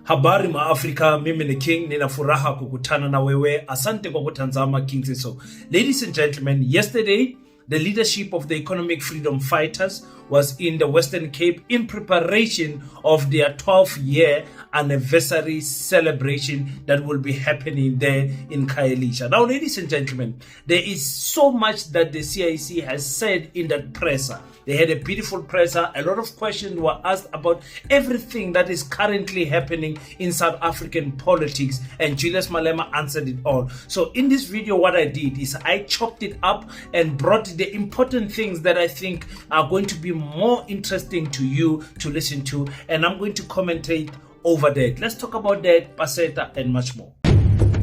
Habari ma Africa, mimi ni King, nina furaha kukutana na wewe. Asante kwa kutazama King So. Ladies and gentlemen, yesterday the leadership of the economic freedom fighters was in the Western Cape in preparation of their 12th-year anniversary celebration that will be happening there in Khayelitsha. Now, ladies and gentlemen, there is so much that the CIC has said in that presser. They had a beautiful presser. A lot of questions were asked about everything that is currently happening in South African politics, and Julius Malema answered it all. So in this video, what I did is I chopped it up and brought the important things that I think are going to be more interesting to you to listen to, and I'm going to commentate over that. Let's talk about that, Basetta, and much more.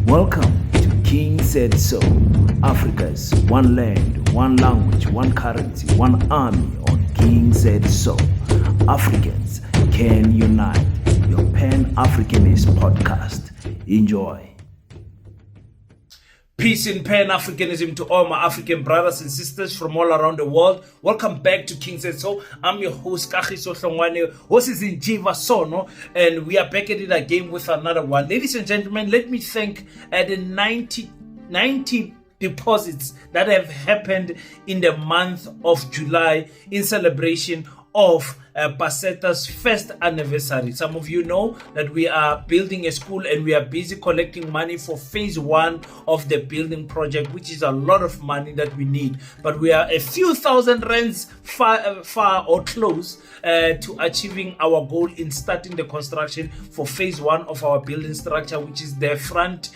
Welcome to King Said So, Africa's one land, one language, one currency, one army on King Said So. Africans can unite. Your Pan-Africanist podcast. Enjoy. Peace in Pan-Africanism to all my African brothers and sisters from all around the world. Welcome back to King Said So. I'm your host, Kagiso Hlongwane. Host is in Jiva Sono, and we are back at it again with another one. Ladies and gentlemen, let me thank the 90 deposits that have happened in the month of July in celebration of Basetta's first anniversary. Some of you know that we are building a school and we are busy collecting money for phase 1 of the building project, which is a lot of money that we need. But we are a few thousand rands far or close to achieving our goal in starting the construction for phase 1 of our building structure, which is the front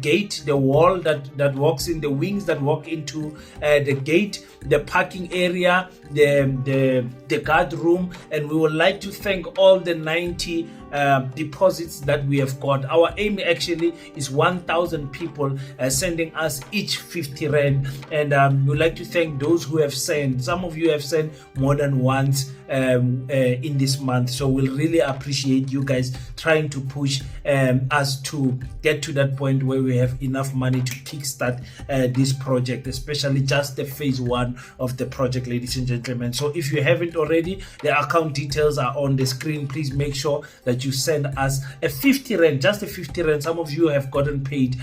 gate, the wall that walks in, the wings that walk into the gate, the parking area, the guard room. And we would like to thank all the 90 deposits that we have got. Our aim actually is 1,000 people sending us each 50 rand, and we would like to thank those who have sent. Some of you have sent more than once in this month, so we'll really appreciate you guys trying to push us to get to that point where we have enough money to kickstart this project, especially just the phase 1 of the project, ladies and gentlemen. So if you haven't already, the account details are on the screen. Please make sure that you send us a 50 rand, just a 50 rand. Some of you have gotten paid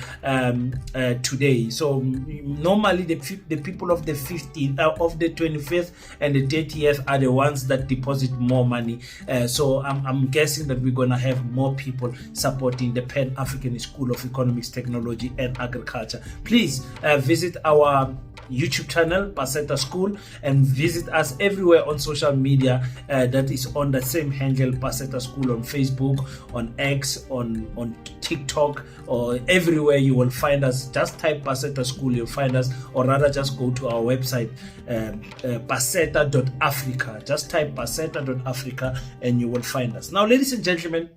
today. So normally the people of the 15th, of the 25th and the 30th are the ones that deposit more money. So I'm guessing that we're gonna have more people supporting the Pan-African School of Economics, Technology and Agriculture. Please visit our YouTube channel, Basetta School, and visit us everywhere on social media that is on the same handle, Basetta School, on Facebook, on X, on TikTok, or everywhere you will find us. Just type Basetta School, you'll find us, or rather just go to our website, basetta.africa. Just type basetta.africa and you will find us. Now, ladies and gentlemen,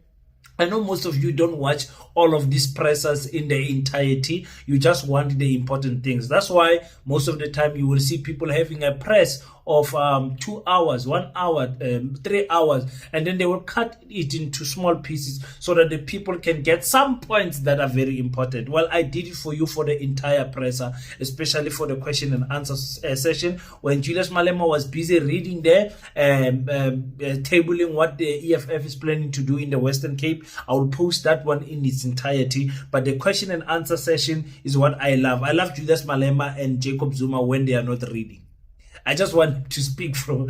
I know most of you don't watch all of these pressers in the entirety. You just want the important things. That's why most of the time you will see people having a press of 2 hours, 1 hour, 3 hours, and then they will cut it into small pieces so that the people can get some points that are very important. Well, I did it for you for the entire presser, especially for the question and answer session. When Julius Malema was busy reading there, tabling what the EFF is planning to do in the Western Cape, I will post that one in its entirety. But the question and answer session is what I love. I love Julius Malema and Jacob Zuma when they are not reading. I just want to speak from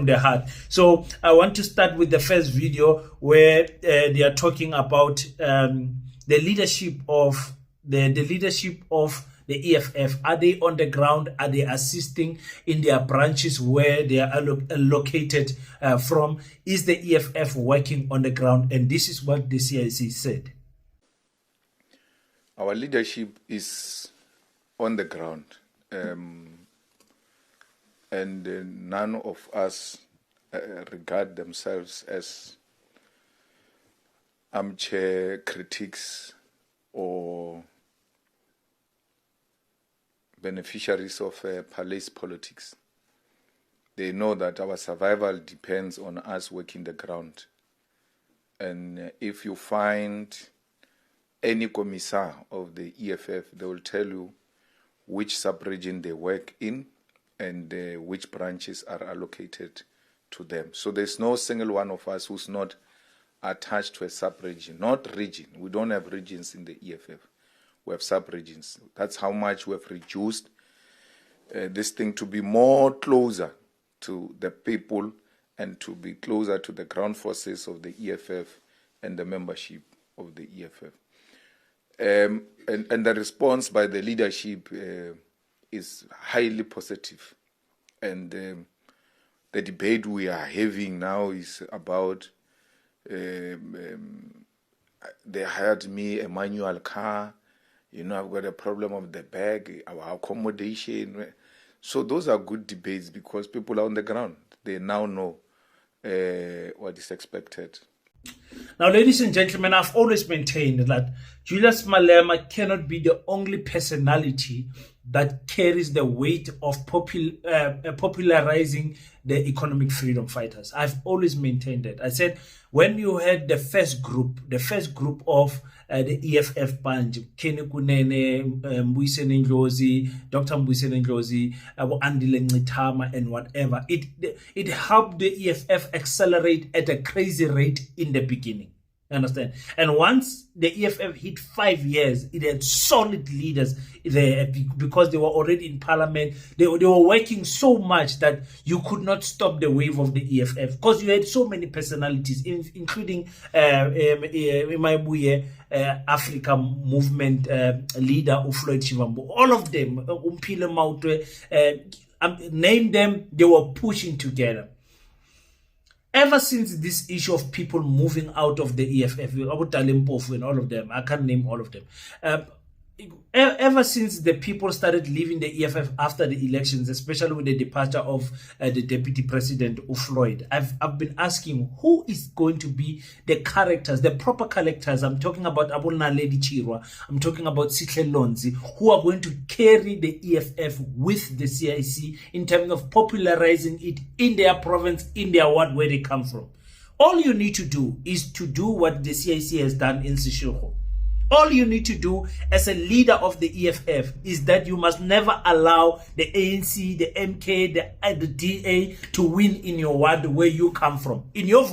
the heart. So I want to start with the first video where they are talking about the leadership of the EFF. Are they on the ground? Are they assisting in their branches where they are located from? Is the EFF working on the ground? And this is what the CIC said. Our leadership is on the ground. And none of us regard themselves as armchair critics or beneficiaries of palace politics. They know that our survival depends on us working the ground. And if you find any commissar of the EFF, they will tell you which sub-region they work in and which branches are allocated to them. So there's no single one of us who's not attached to a sub-region, not region. We don't have regions in the EFF. We have sub-regions. That's how much we have reduced this thing to be more closer to the people and to be closer to the ground forces of the EFF and the membership of the EFF. And the response by the leadership is highly positive. And the debate we are having now is about they hired me a manual car, I've got a problem of the bag, our accommodation. So those are good debates because people are on the ground. They now know what is expected. Now, ladies and gentlemen, I've always maintained that Julius Malema cannot be the only personality that carries the weight of popularizing the economic freedom fighters. I've always maintained that. I said, when you had the first group of the EFF bunch, Kunene, Mbuyiseni Ndlozi, Dr. Mbuyiseni Ndlozi, Andile Ncitama, and whatever, it helped the EFF accelerate at a crazy rate in the beginning. Understand? And once the EFF hit 5 years, it had solid leaders there because they were already in parliament. They were working so much that you could not stop the wave of the EFF because you had so many personalities, including Imaibuye, Africa movement leader Floyd Shivambu. All of them, Umpile Mautwe, name them, they were pushing together. Ever since this issue of people moving out of the EFF, about Talimpofu and all of them, I can't name all of them. Ever since the people started leaving the EFF after the elections, especially with the departure of the deputy president, Floyd, I've been asking who is going to be the characters, the proper characters. I'm talking about Abuna Lady Chirwa, I'm talking about Sihle Lonzi, who are going to carry the EFF with the CIC in terms of popularizing it in their province, in their ward where they come from. All you need to do is to do what the CIC has done in Seshego. All you need to do as a leader of the EFF is that you must never allow the ANC, the MK, the DA to win in your ward where you come from. In your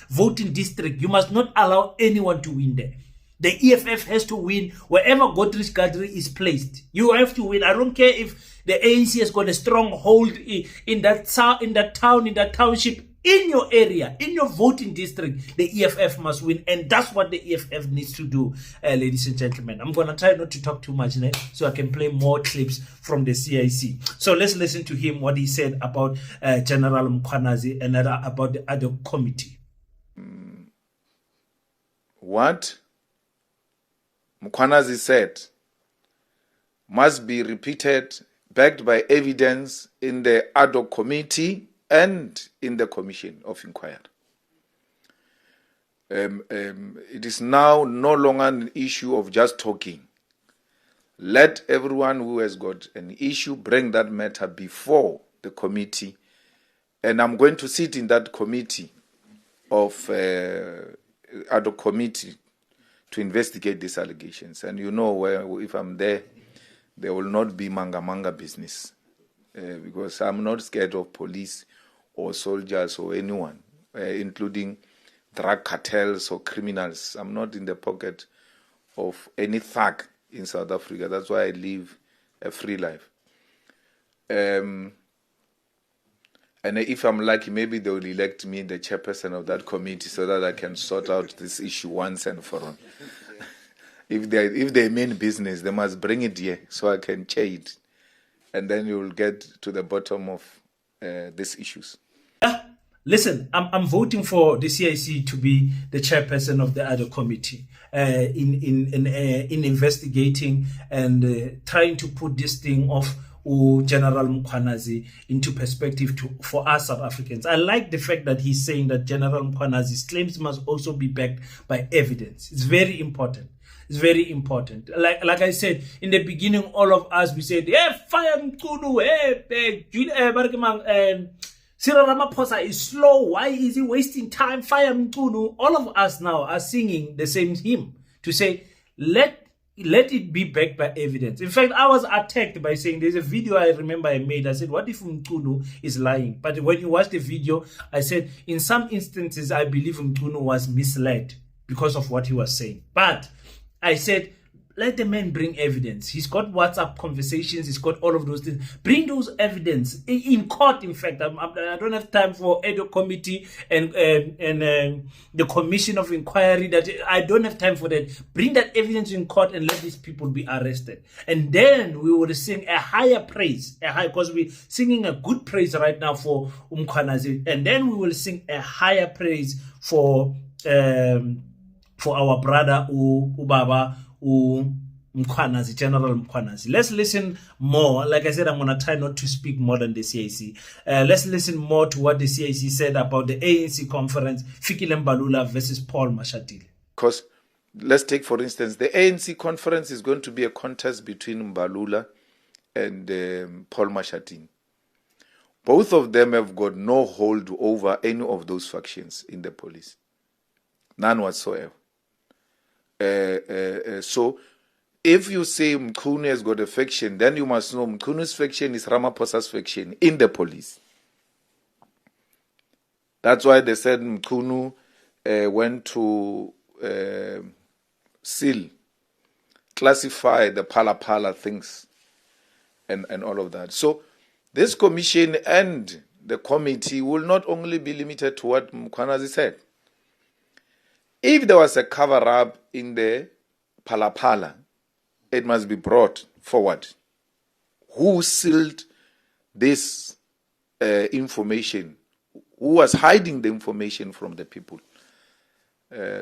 voting district, you must not allow anyone to win there. The EFF has to win wherever Godrich Gadri is placed. You have to win. I don't care if the ANC has got a strong hold in that town, in that township. In your area, in your voting district, the EFF must win. And that's what the EFF needs to do, ladies and gentlemen. I'm going to try not to talk too much now so I can play more clips from the CIC. So let's listen to him, what he said about General Mkhwanazi and about the other committee. What Mkhwanazi said must be repeated, backed by evidence in the ad hoc committee and in the commission of inquiry. It is now no longer an issue of just talking. Let everyone who has got an issue bring that matter before the committee, and I'm going to sit in that committee of ad hoc committee to investigate these allegations. And if I'm there, there will not be manga business because I'm not scared of police or soldiers or anyone, including drug cartels or criminals. I'm not in the pocket of any thug in South Africa. That's why I live a free life. And if I'm lucky, maybe they will elect me the chairperson of that committee so that I can sort out this issue once and for all. If they mean business, they must bring it here so I can chair it. And then you will get to the bottom of these issues. Listen, I'm voting for the CIC to be the chairperson of the other committee in investigating and trying to put this thing of General Mkhwanazi into perspective for us South Africans. I like the fact that he's saying that General Mkhwanazi's claims must also be backed by evidence. It's very important. It's very important. Like I said, in the beginning, all of us, we said, hey, fire Mkhulu, hey, Cyril Ramaphosa is slow. Why is he wasting time? Fire Mkhulu. All of us now are singing the same hymn to say, let let it be backed by evidence. In fact, I was attacked by saying, there's a video I remember I made. I said, what if Mkhunu is lying? But when you watch the video, I said, in some instances, I believe Mkhunu was misled because of what he was saying. But I said, let the man bring evidence. He's got WhatsApp conversations. He's got all of those things. Bring those evidence in court. In fact, I don't have time for Edo committee and the commission of inquiry. That I don't have time for that. Bring that evidence in court and let these people be arrested. And then we will sing a higher praise, because we're singing a good praise right now for Mkhwanazi. And then we will sing a higher praise for our brother Ubaba. Mkhwanazi, General Mkhwanazi. Let's listen more. Like I said, I'm going to try not to speak more than the CIC. Let's listen more to what the CIC said about the ANC conference, Fikile Mbalula versus Paul Mashatile. Because let's take, for instance, the ANC conference is going to be a contest between Mbalula and Paul Mashatile. Both of them have got no hold over any of those factions in the police. None whatsoever. So, if you say Mkhunu has got a faction, then you must know Mkhunu's faction is Ramaphosa's faction in the police. That's why they said Mkhunu went to classify the Pala things and all of that. So, this commission and the committee will not only be limited to what Mkhwanazi said. If there was a cover-up in the Pala, it must be brought forward. Who sealed this information? Who was hiding the information from the people?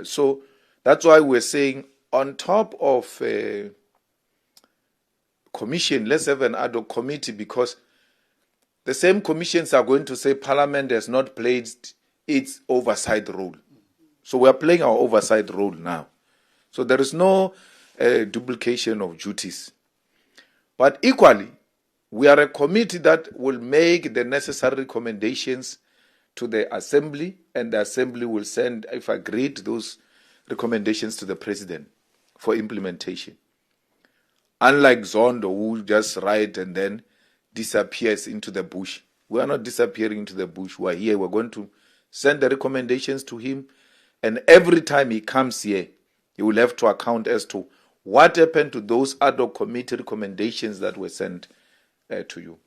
So that's why we're saying, on top of commission, let's have an ad hoc committee, because the same commissions are going to say Parliament has not played its oversight role. So we are playing our oversight role now. So there is no duplication of duties. But equally, we are a committee that will make the necessary recommendations to the Assembly, and the Assembly will send, if agreed, those recommendations to the President for implementation. Unlike Zondo, who just write and then disappears into the bush. We are not disappearing into the bush. We are here. We're going to send the recommendations to him. And every time he comes here, he will have to account as to what happened to those ad hoc committee recommendations that were sent to you.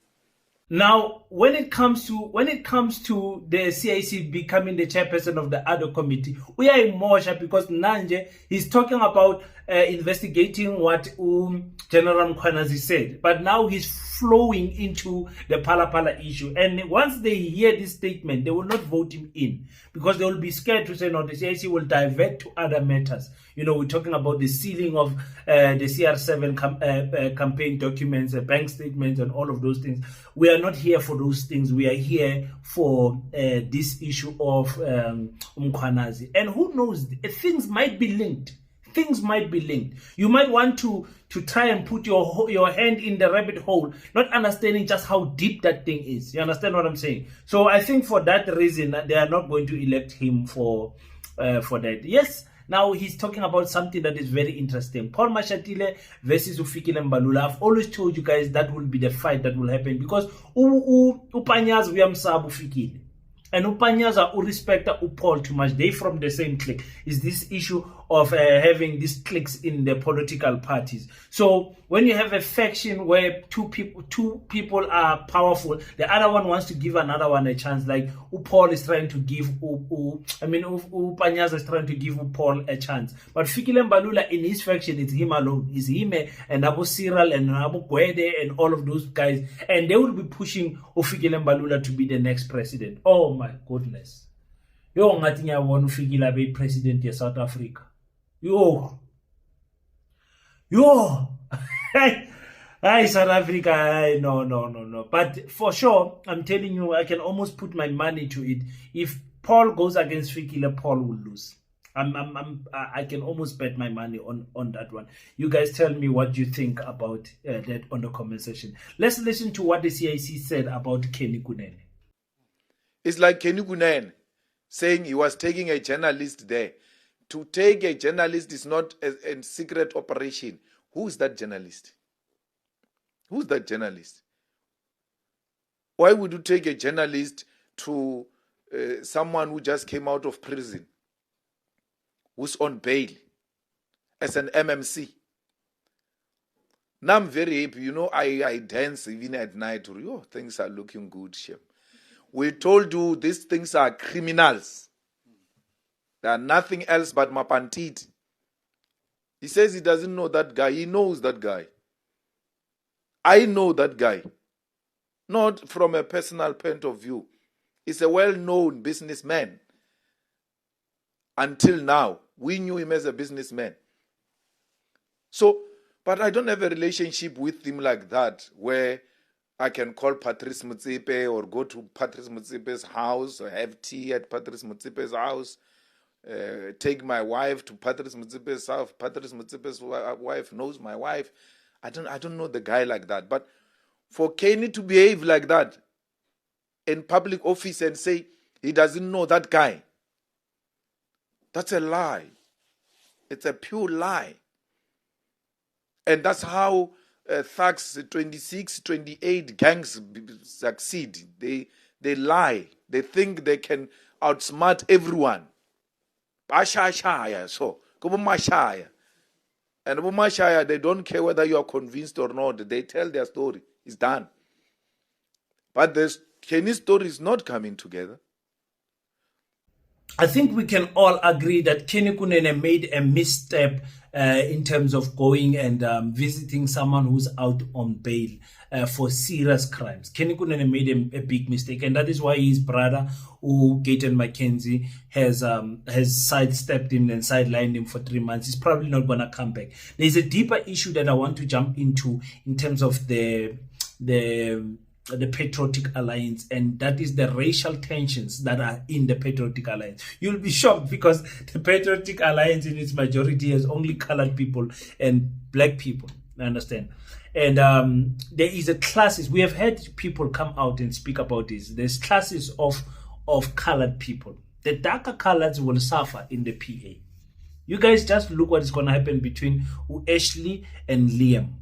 Now, when it comes to the CIC becoming the chairperson of the ad hoc committee, we are in motion because Nanje is talking about investigating what General Mkhwanazi said, but now he's flowing into the Pala issue. And once they hear this statement, they will not vote him in because they will be scared to say, no, the CIC will divert to other matters. You know, we're talking about the sealing of the CR7 campaign documents, bank statements, and all of those things. We are not here for those things. We are here for this issue of Mkhwanazi. And who knows, things might be linked. Things might be linked. You might want to try and put your hand in the rabbit hole, not understanding just how deep that thing is. You understand what I'm saying? So I think for that reason, they are not going to elect him for that. Yes, now he's talking about something that is very interesting. Paul Mashatile versus Fikile Mbalula. I've always told you guys that will be the fight that will happen because Upanyazi uyamsaba Fikile. And Upanyaza respecta Paul too much. They from the same clique. Is this issue of having these cliques in the political parties. So when you have a faction where two people are powerful, the other one wants to give another one a chance. Like Paul is trying to give Upanyaza is trying to give Paul a chance. But Fikile Mbalula in his faction, it's him alone. It's him and Abu Cyril and Abu Gwede and all of those guys. And they will be pushing Fikile Mbalula to be the next president. Oh my goodness. Yo ngathi ngiyabona uFikile abe president ye South Africa. Yo. Hi South Africa. No. But for sure, I'm telling you, I can almost put my money to it. If Paul goes against Fikile, Paul will lose. I can almost bet my money on that one. You guys tell me what you think about that on the comment section. Let's listen to what the CIC said about Kenny Kunene. It's like Kenny Kunene saying he was taking a journalist there. To take a journalist is not a secret operation. Who is that journalist? Who's that journalist? Why would you take a journalist to someone who just came out of prison, who's on bail, as an MMC? Now I'm very happy. You know, I dance even at night. Oh, things are looking good, Shem. We told you these things are criminals. They are nothing else but mapantiti. He says he doesn't know that guy. He knows that guy. I know that guy. Not from a personal point of view. He's a well-known businessman. Until now, we knew him as a businessman. So, but I don't have a relationship with him like that, where I can call Patrice Motsepe or go to Patrice Motsepe's house or have tea at Patrice Motsepe's house, take my wife to Patrice Motsepe's house. Patrice Motsepe's wife knows my wife. I don't know the guy like that. But for Kenny to behave like that in public office and say he doesn't know that guy, that's a lie. It's a pure lie. And that's how thugs, 26, 28 gangs succeed. They lie. They think they can outsmart everyone. So, and Mashaya, they don't care whether you are convinced or not. They tell their story. It's done. But Kenny's story is not coming together. I think we can all agree that Kenny Kunene made a misstep in terms of going and visiting someone who's out on bail for serious crimes. Kenny Kunene made a big mistake, and that is why his brother, Gayton McKenzie, has sidestepped him and sidelined him for 3 months. He's probably not going to come back. There's a deeper issue that I want to jump into in terms of the Patriotic Alliance, and that is the racial tensions that are in the Patriotic Alliance. You'll be shocked because the Patriotic Alliance in its majority has only colored people and black people. I understand. And there is a classes. We have had people come out and speak about this. There's classes of colored people. The darker colors will suffer in the PA. You guys just look what is going to happen between Ashley and Liam.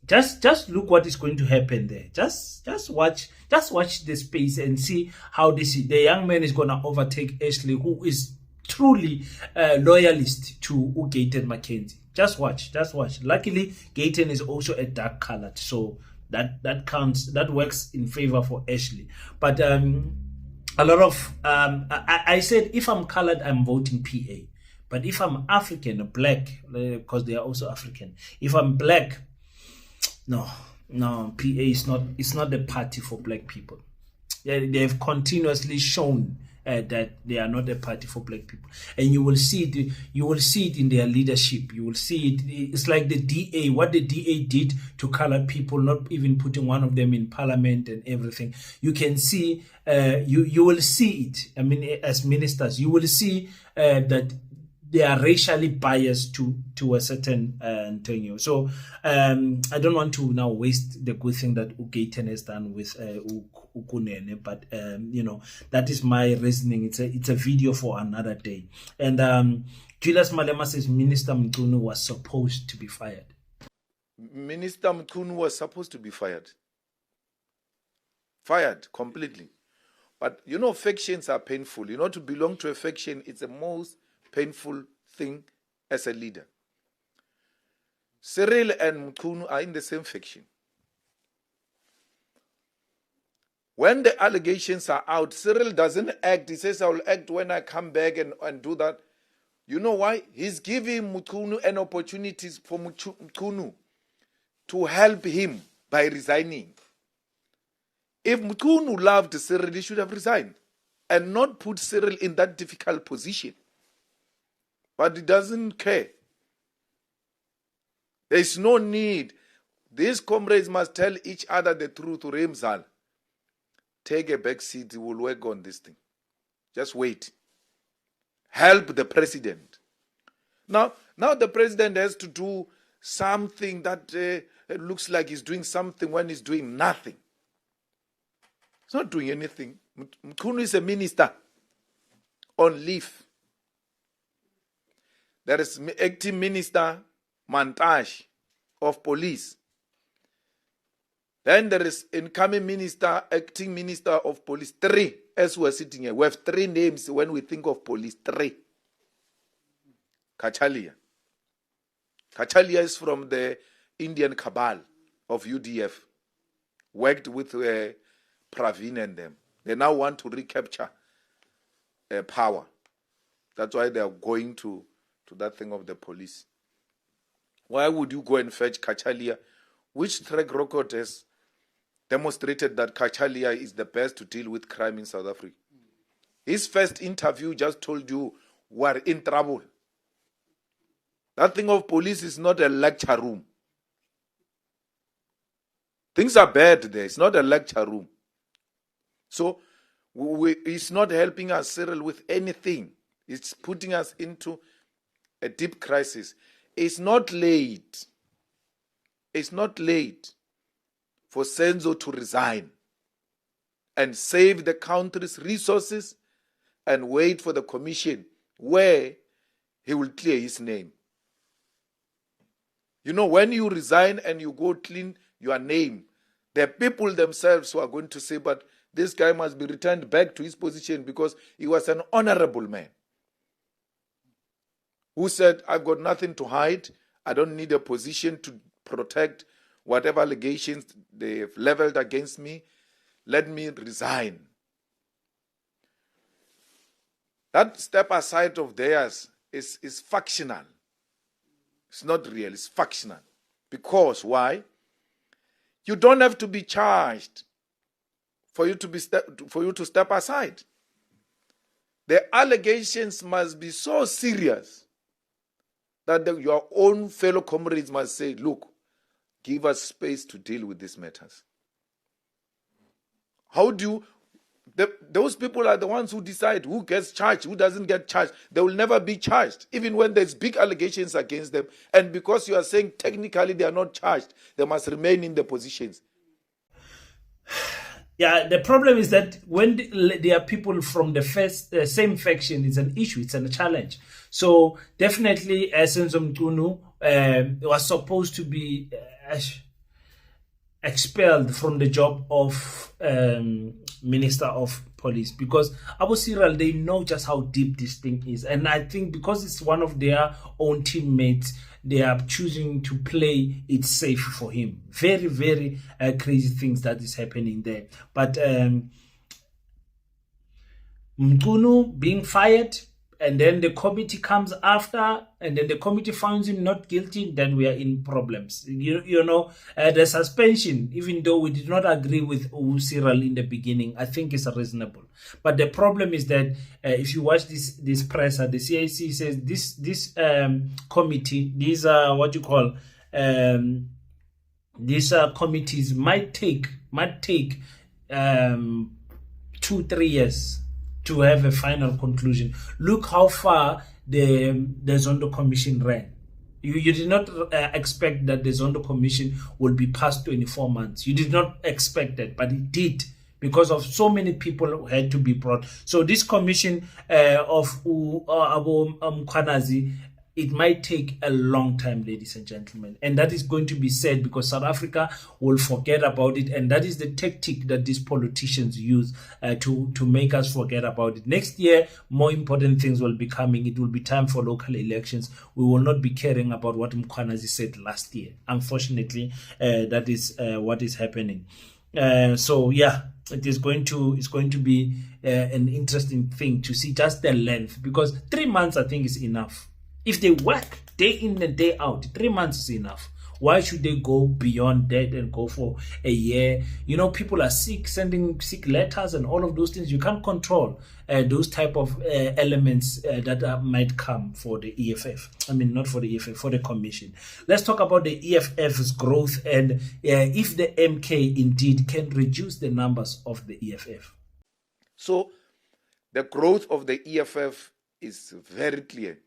Just look what is going to happen there. Just watch the space and see how the young man is going to overtake Ashley, who is truly loyalist to Gayton McKenzie. Just watch. Luckily, Gayton is also a dark colored, so that counts. That works in favor for Ashley. But a lot of I said if I'm colored, I'm voting PA. But if I'm African, black, because they are also African. If I'm black, no, PA is not. It's not the party for black people. They have continuously shown that they are not a party for black people, and you will see it. You will see it in their leadership. You will see it. It's like the DA. What the DA did to colored people, not even putting one of them in parliament and everything. You can see. You will see it. I mean, as ministers, you will see that they are racially biased to a certain Antonio. So I don't want to now waste the good thing that Gayton has done with Kunene, but that is my reasoning. It's a video for another day. And Julius Malema says Minister Mkhwanazi was supposed to be fired. Minister Mkhwanazi was supposed to be fired. Fired completely. But factions are painful. To belong to a faction, it's the most painful thing as a leader. Cyril and Mkhwanazi are in the same faction. When the allegations are out, Cyril doesn't act. He says, I will act when I come back and do that. You know why? He's giving Mkhwanazi an opportunity for Mkhwanazi to help him by resigning. If Mkhwanazi loved Cyril, he should have resigned and not put Cyril in that difficult position. But he doesn't care. There is no need. These comrades must tell each other the truth. Remzal, take a back seat. We will work on this thing. Just wait. Help the president. Now the president has to do something that looks like he's doing something when he's doing nothing. He's not doing anything. Mkhwanazi is a minister on leave. There is acting minister, montage of police. Then there is incoming minister, acting minister of police, 3, as we're sitting here. We have 3 names when we think of police, 3. Kachalia. Kachalia is from the Indian cabal of UDF. Worked with Praveen and them. They now want to recapture power. That's why they are going to that thing of the police. Why would you go and fetch Kachalia? Which track record has demonstrated that Kachalia is the best to deal with crime in South Africa? His first interview just told you we're in trouble. That thing of police is not a lecture room. Things are bad there. It's not a lecture room. So it's not helping us, Cyril, with anything. It's putting us into a deep crisis. It's not late. It's not late for Senzo to resign and save the country's resources and wait for the commission where he will clear his name. You know, when you resign and you go clean your name, the people themselves who are going to say, but this guy must be returned back to his position because he was an honorable man who said, I've got nothing to hide. I don't need a position to protect whatever allegations they've leveled against me. Let me resign. That step aside of theirs is factional. It's not real, it's factional. Because why? You don't have to be charged for you to step aside. The allegations must be so serious that your own fellow comrades must say, look, give us space to deal with these matters. How do you... those people are the ones who decide who gets charged, who doesn't get charged. They will never be charged, even when there's big allegations against them. And because you are saying technically they are not charged, they must remain in the positions. Yeah, the problem is that when there are people from the same faction, it's an issue, it's a challenge. So definitely, Senzo Mkhwanazi was supposed to be expelled from the job of Minister of Police, because Abu Cyril, they know just how deep this thing is. And I think because it's one of their own teammates, they are choosing to play it safe for him. Very, very crazy things that is happening there. But Mkhwanazi being fired, and then the committee comes after, and then the committee finds him not guilty, then we are in problems. You know, the suspension, even though we did not agree with Cyril in the beginning, I think is reasonable. But the problem is that if you watch this presser, the CIC says this committee, these are what you call these committees might take 2-3 years to have a final conclusion. Look how far the Zondo Commission ran. You did not expect that the Zondo Commission will be past 24 months. You did not expect that, but it did, because of so many people who had to be brought. So this commission of Mkhwanazi, it might take a long time, ladies and gentlemen. And that is going to be said because South Africa will forget about it. And that is the tactic that these politicians use to make us forget about it. Next year, more important things will be coming. It will be time for local elections. We will not be caring about what Mkhwanazi said last year. Unfortunately, that is what is happening. So yeah, it's going to be an interesting thing to see just the length, because 3 months I think is enough. If they work day in and day out, 3 months is enough. Why should they go beyond that and go for a year? You know, people are sick, sending sick letters and all of those things. You can't control those type of elements that might come for the EFF. I mean, not for the EFF, for the commission. Let's talk about the EFF's growth and if the MK indeed can reduce the numbers of the EFF. So the growth of the EFF is very clear.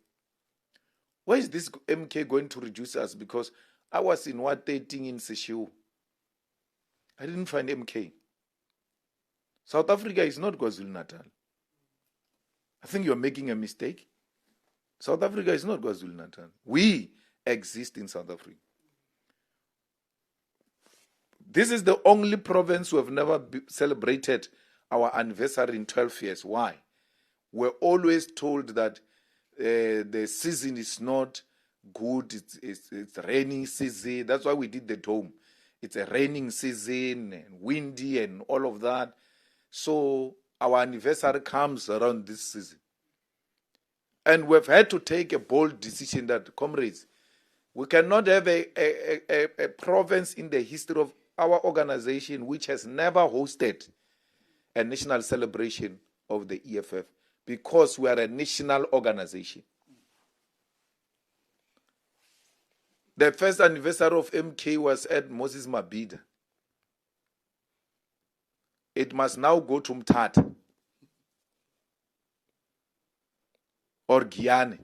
Where is this MK going to reduce us? Because I was in 113 in Seshiu. I didn't find MK. South Africa is not KwaZulu-Natal. I think you're making a mistake. South Africa is not KwaZulu-Natal. We, exist in South Africa. This is the only province who have never celebrated our anniversary in 12 years. Why? We're always told that the season is not good. It's raining season. That's why we did the dome. It's a raining season and windy and all of that. So our anniversary comes around this season. And we've had to take a bold decision that, comrades, we cannot have a province in the history of our organization which has never hosted a national celebration of the EFF, because we are a national organization. The first anniversary of MK was at Moses Mabhida. It must now go to Mthatha or Giyani.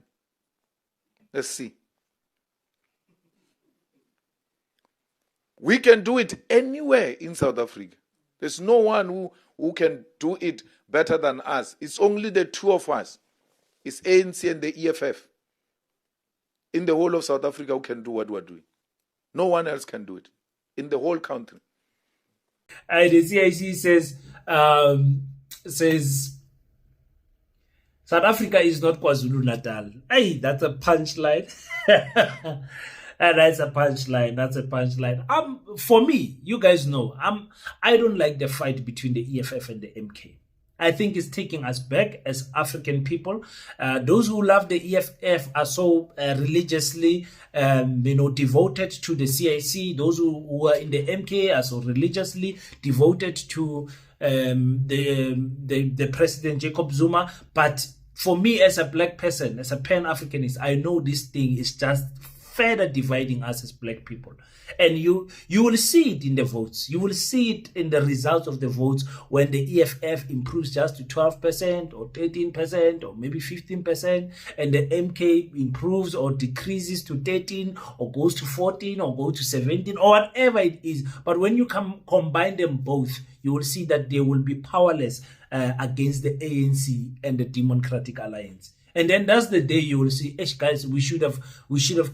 Let's see. We can do it anywhere in South Africa. There's no one who can do it better than us. It's only the two of us. It's ANC and the EFF in the whole of South Africa who can do what we're doing. No one else can do it in the whole country. The CIC says South Africa is not KwaZulu Natal. Hey, that's a punchline. And that's a punchline. That's a punchline. For me, you guys know, I don't like the fight between the EFF and the MK. I think it's taking us back as African people. Those who love the EFF are so religiously, devoted to the CIC. Those who are in the MK are so religiously devoted to the President Jacob Zuma. But for me, as a black person, as a Pan-Africanist, I know this thing is just further dividing us as black people. And you will see it in the votes. You will see it in the results of the votes when the EFF improves just to 12% or 13% or maybe 15%, and the MK improves or decreases to 13 or goes to 14 or go to 17 or whatever it is. But when you combine them both, you will see that they will be powerless against the ANC and the Democratic Alliance. And then that's the day you will see, guys, we should have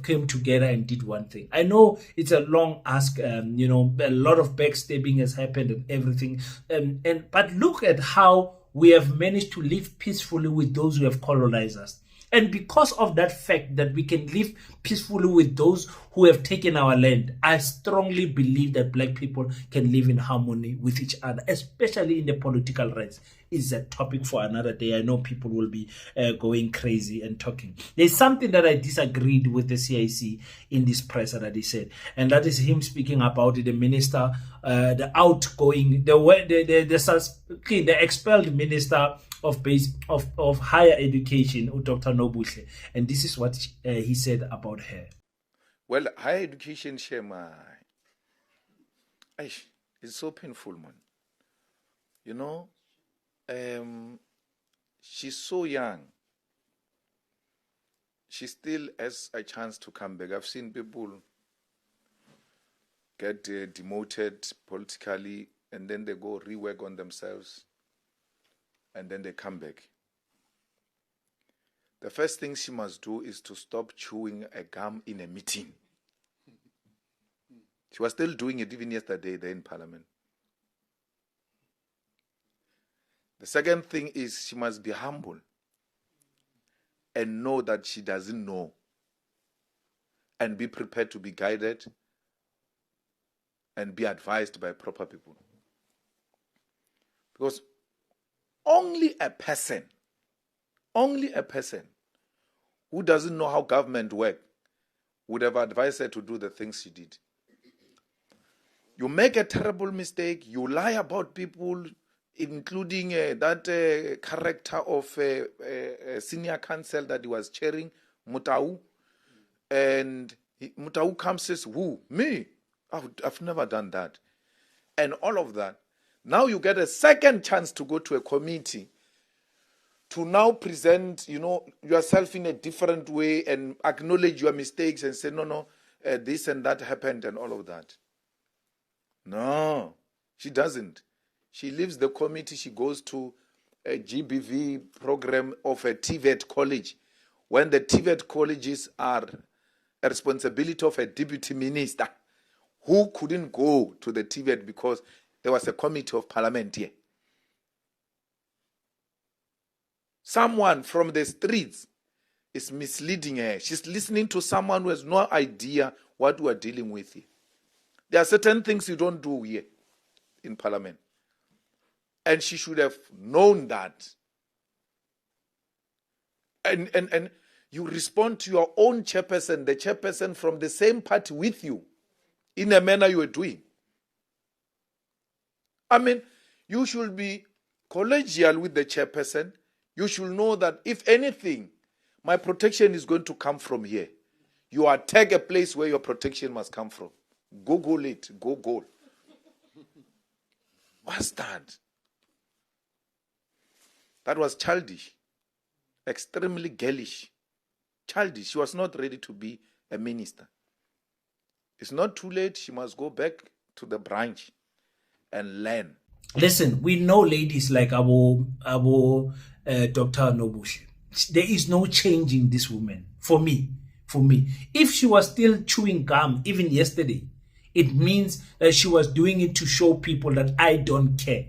come together and did one thing. I know it's a long ask, a lot of backstabbing has happened and everything. But look at how we have managed to live peacefully with those who have colonized us. And because of that fact that we can live peacefully with those who have taken our land, I strongly believe that black people can live in harmony with each other, especially in the political rights. Is a topic for another day. I know people will be going crazy and talking. There's something that I disagreed with the CIC in this press that he said, and that is him speaking about the minister, the outgoing, the expelled minister of higher education, Dr. Nobuhle, and this is what he said about her. Well, higher education, Shema, it's so painful, man. She's so young. She still has a chance to come back. I've seen people get demoted politically, and then they go rework on themselves, and then they come back. The first thing she must do is to stop chewing a gum in a meeting. She was still doing it even yesterday there in Parliament. The second thing is she must be humble and know that she doesn't know, and be prepared to be guided and be advised by proper people. Because only a person who doesn't know how government works would have advised her to do the things she did. You make a terrible mistake, you lie about people, including that character of senior council that he was chairing, Mutau. And Mutau comes and says, who? Me? I've never done that. And all of that. Now you get a second chance to go to a committee to now present, yourself in a different way and acknowledge your mistakes and say, no, this and that happened and all of that. No, she doesn't. She leaves the committee, she goes to a GBV program of a TVET college. When the TVET colleges are a responsibility of a deputy minister who couldn't go to the TVET because there was a committee of parliament here. Someone from the streets is misleading her. She's listening to someone who has no idea what we are dealing with here. There are certain things you don't do here in parliament. And she should have known that. And you respond to your own chairperson, the chairperson from the same party with you, in a manner you are doing. I mean, you should be collegial with the chairperson. You should know that if anything, my protection is going to come from here. You attack a place where your protection must come from. Go goal it. Go goal. What's that? That was childish. Extremely girlish. Childish. She was not ready to be a minister. It's not too late. She must go back to the branch and learn. Listen, we know ladies like Dr. Nobushi. There is no changing this woman. For me. If she was still chewing gum even yesterday, it means that she was doing it to show people that I don't care.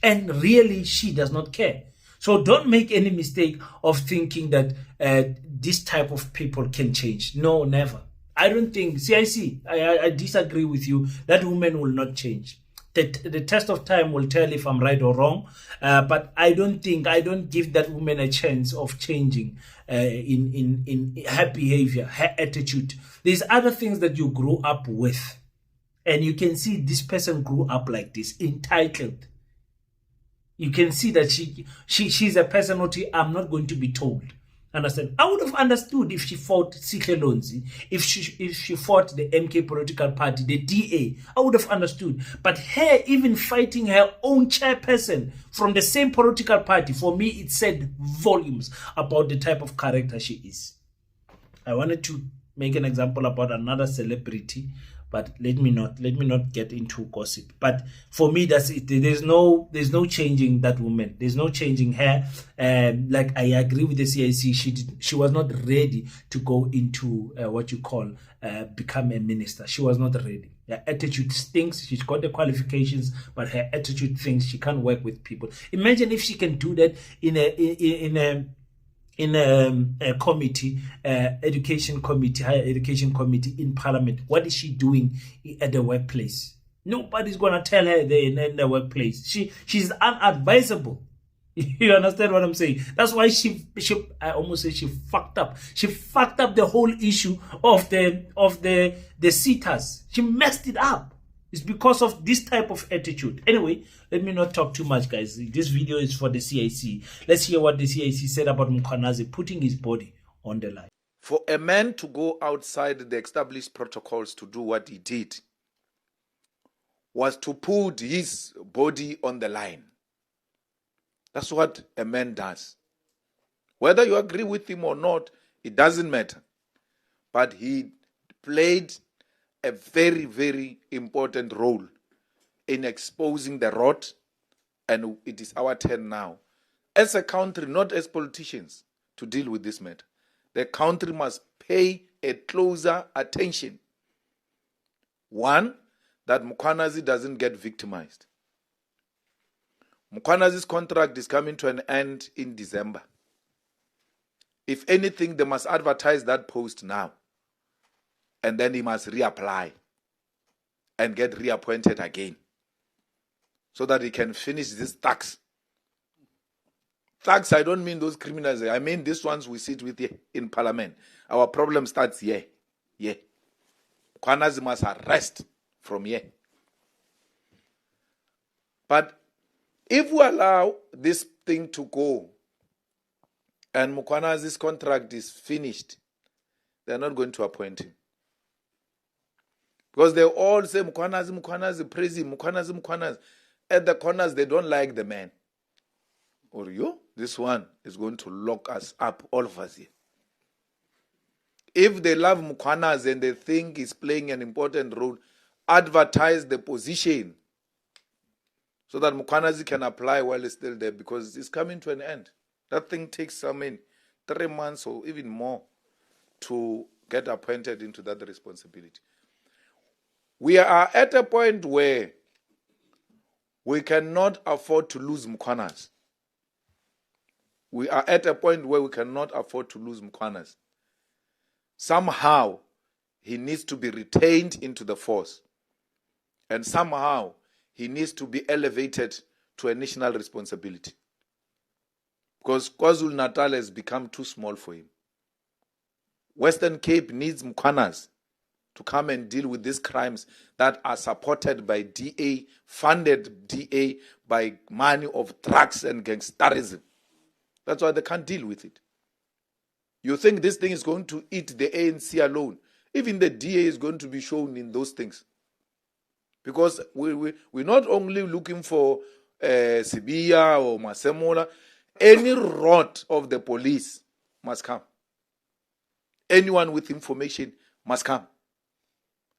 And really, she does not care. So don't make any mistake of thinking that this type of people can change. No, never. I don't think, CIC, I disagree with you. That woman will not change. The test of time will tell if I'm right or wrong. But I don't give that woman a chance of changing in her behavior, her attitude. There's other things that you grew up with. And you can see this person grew up like this, entitled. You can see that she's a person who I'm not going to be told. Understand? I would have understood if she fought Sikelonzi, if she fought the MK political party, the DA. I would have understood. But her even fighting her own chairperson from the same political party, for me, it said volumes about the type of character she is. I wanted to make an example about another celebrity, but let me not get into gossip. But for me, that's it. There's no changing that woman. There's no changing her. Like I agree with the CIC. She was not ready to go into what you call become a minister. She was not ready. Her attitude stinks. She's got the qualifications, but her attitude thinks she can't work with people. Imagine if she can do that in a committee, higher education committee in parliament. What is she doing at the workplace? Nobody's gonna tell her in the workplace. She's unadvisable. You understand what I'm saying? That's why I almost say she fucked up. She fucked up the whole issue of the sitters. She messed it up. It's because of this type of attitude. Anyway, let me not talk too much, guys. This video is for the CIC. Let's hear what the CIC said about Mkhwanazi putting his body on the line. For a man to go outside the established protocols to do what he did was to put his body on the line. That's what a man does. Whether you agree with him or not, it doesn't matter. But he played a very, very important role in exposing the rot, and it is our turn now, as a country, not as politicians, to deal with this matter. The country must pay a closer attention. One, that Mkhwanazi doesn't get victimized. Mkhwanazi's contract is coming to an end in December. If anything, they must advertise that post now. And then he must reapply and get reappointed again so that he can finish this tax. Tax, I don't mean those criminals. I mean these ones we sit with here in parliament. Our problem starts here. Yeah. Mkhwanazi must arrest from here. But if we allow this thing to go and Mkhwanazi's contract is finished, they're not going to appoint him. Because they all say, Mkhwanazi, praise him, Mkhwanazi. At the corners, they don't like the man. Or you, this one is going to lock us up, all of us here. If they love Mkhwanazi and they think he's playing an important role, advertise the position so that Mkhwanazi can apply while he's still there, because it's coming to an end. That thing takes 3 months or even more to get appointed into that responsibility. We are at a point where we cannot afford to lose Mkhwanazi. We are at a point where we cannot afford to lose Mkhwanazi. Somehow, he needs to be retained into the force. And somehow, he needs to be elevated to a national responsibility. Because KwaZulu-Natal has become too small for him. Western Cape needs Mkhwanazi to come and deal with these crimes that are supported by DA, funded DA by money of drugs and gangsterism. That's why they can't deal with it. You think this thing is going to eat the ANC alone? Even the DA is going to be shown in those things. Because we're not only looking for Sibiya or Masemola. Any rot of the police must come. Anyone with information must come.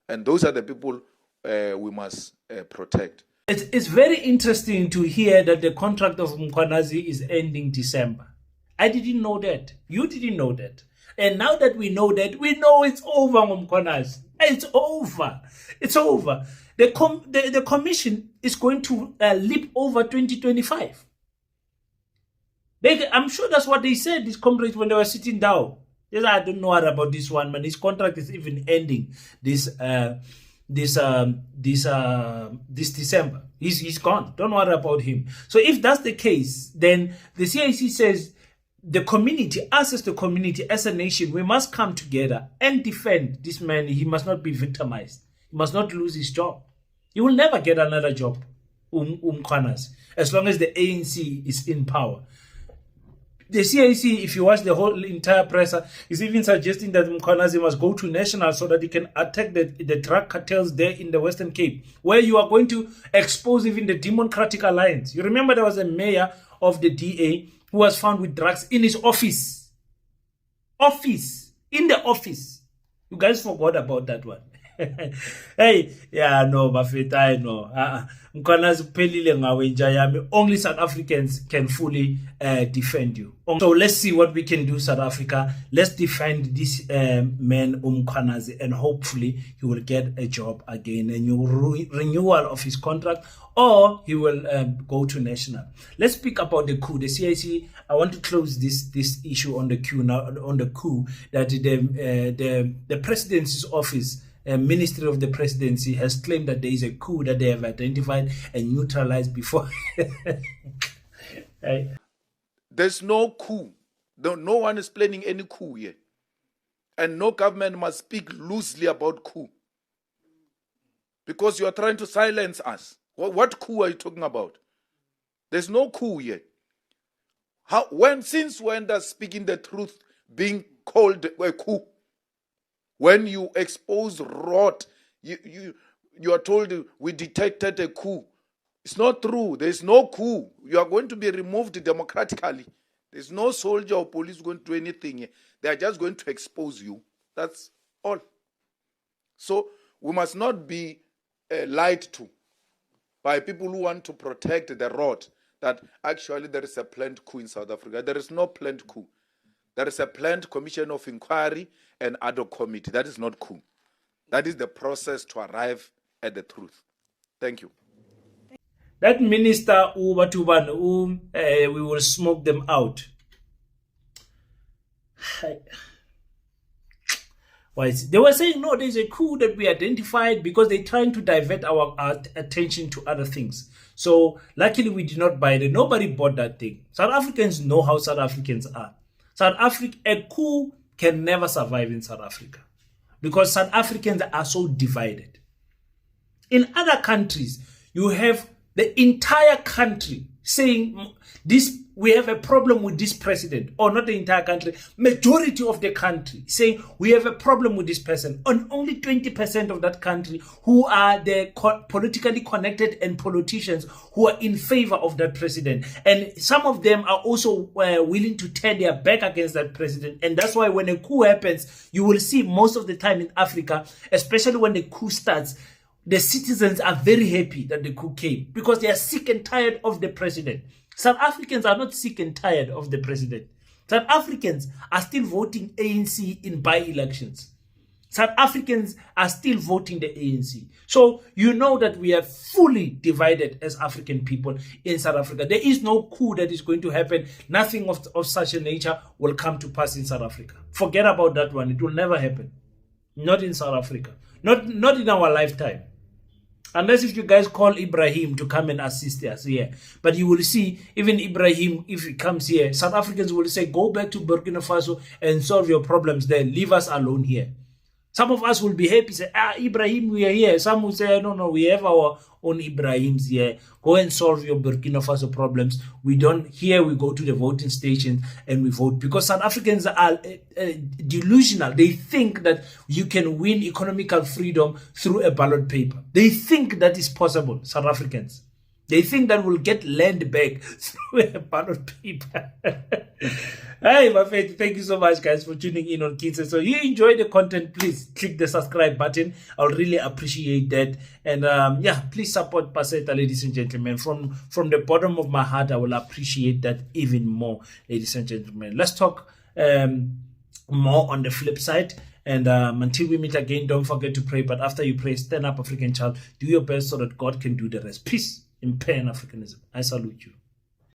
And those are the people we must protect. It's very interesting to hear that the contract of Mkhwanazi is ending December. I didn't know that. You didn't know that. And now that we know that, we know it's over, Mkhwanazi. It's over. It's over. The commission is going to leap over 2025. I'm sure that's what they said, these comrades, when they were sitting down. They said, I don't know what about this one, man. His contract is even ending this December. He's gone. Don't worry about him. So if that's the case, then the CIC says the community, us as the community, as a nation, we must come together and defend this man. He must not be victimized. He must not lose his job. He will never get another job, Mkhwanazi, as long as the ANC is in power. The CIC, if you watch the whole entire press, is even suggesting that Mkhwanazi must go to national so that he can attack the drug cartels there in the Western Cape, where you are going to expose even the Democratic Alliance. You remember there was a mayor of the DA who was found with drugs in his office. In the office. You guys forgot about that one. Hey, yeah, no, Bafeta, I know. Mkhwanazi kuphelile ngawe inja yami. Only South Africans can fully defend you. So let's see what we can do, South Africa. Let's defend this man, Mkhwanazi, and hopefully he will get a job again, a new renewal of his contract, or he will go to national. Let's speak about the coup. The CIC, I want to close this issue on the coup now. On the coup that the presidency's office, Ministry of the Presidency, has claimed that there is a coup that they have identified and neutralized before. There's no coup. No one is planning any coup here. And no government must speak loosely about coup. Because you are trying to silence us. What coup are you talking about? There's no coup yet. Since when does speaking the truth being called a coup? When you expose rot, you are told we detected a coup. It's not true. There's no coup. You are going to be removed democratically. There's no soldier or police going to do anything. They are just going to expose you. That's all. So we must not be lied to by people who want to protect the rot that actually there is a planned coup in South Africa. There is no planned coup. There is a planned commission of inquiry and ad hoc committee. That is not coup. That is the process to arrive at the truth. Thank you. That minister, we will smoke them out. They were saying, no, there's a coup that we identified because they're trying to divert our attention to other things. So luckily we did not buy it. Nobody bought that thing. South Africans know how South Africans are. A coup can never survive in South Africa because South Africans are so divided. In other countries, you have the entire country saying this, we have a problem with this president, or not the entire country, majority of the country saying we have a problem with this person, and only 20% of that country who are the politically connected and politicians who are in favor of that president. And some of them are also willing to turn their back against that president. And that's why when a coup happens, you will see most of the time in Africa, especially when the coup starts, the citizens are very happy that the coup came because they are sick and tired of the president. South Africans are not sick and tired of the president. South Africans are still voting ANC in by-elections. South Africans are still voting the ANC. So you know that we are fully divided as African people in South Africa. There is no coup that is going to happen. Nothing of such a nature will come to pass in South Africa. Forget about that one. It will never happen. Not in South Africa. Not in our lifetime. Unless if you guys call Ibrahim to come and assist us here. But you will see, even Ibrahim, if he comes here, South Africans will say, go back to Burkina Faso and solve your problems there. Leave us alone here. Some of us will be happy, say, Ibrahim, we are here. Some will say, no, we have our own Ibrahims here. Go and solve your Burkina Faso problems. We don't, here we go to the voting station and we vote. Because South Africans are delusional. They think that you can win economical freedom through a ballot paper. They think that is possible, South Africans. They think that we'll get land back through a ballot paper. Hey, my friend, thank you so much, guys, for tuning in on Kids. So you enjoy the content, please click the subscribe button. I'll really appreciate that. And yeah, please support Basetta, ladies and gentlemen. From the bottom of my heart, I will appreciate that even more, ladies and gentlemen. Let's talk more on the flip side. And until we meet again, don't forget to pray. But after you pray, stand up, African child. Do your best so that God can do the rest. Peace in Pan-Africanism. I salute you.